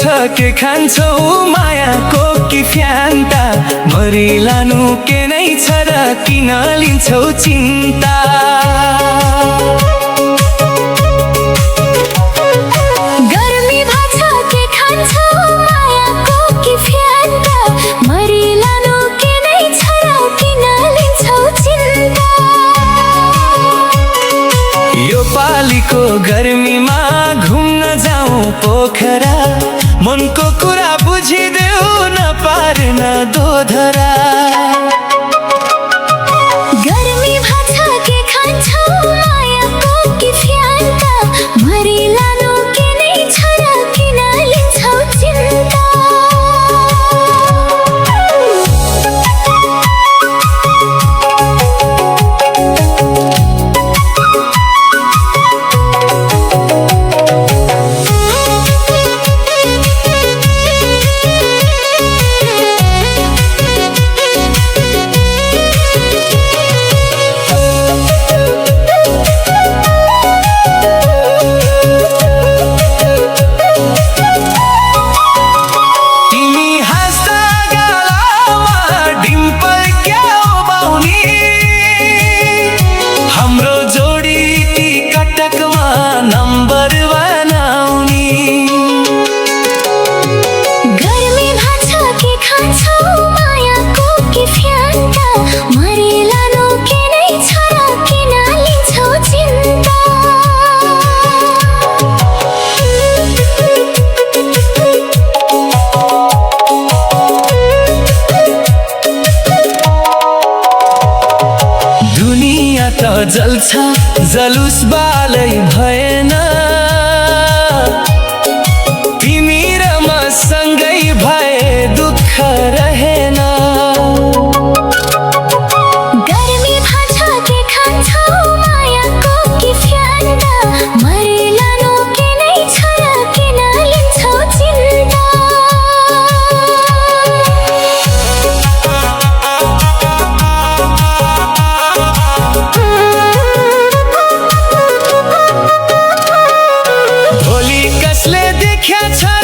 के खान्छौ मायाको कि फ्यान्ता मरिलानु के नै छ र किन लिन्छौ चिन्ता गर्मी भाछ के खान्छौ मायाको कि फ्यान्ता मरिलानु के नै छ र किन लिन्छौ चिन्ता यो पालीको गर्मीमा घुम्न जाऊ पोखरा मनको कुरा बुझिदेऊ न पार्न दोधरा गर्मी भाछ के खान्छौ मायाको कि फ्यान्ता मरिलानु के नै छ र किन लिन्छौ चिन्ता नम्बर बनाउने गर्मी भाछ के खान्छौ मायाको कि फ्यान्ता मरिलानु के नै छ र किन लिन्छौ चिन्ता दुनिया त जल्छ जलुस बालै भएन तिमी र म सँगै भए दुःख रहेन गर्मी भाछ के खान्छौ मायाको कि फ्यान्ता मरिलानु के नै छ र किन लिन्छौ चिन्ता भोलि कसले देख्या छ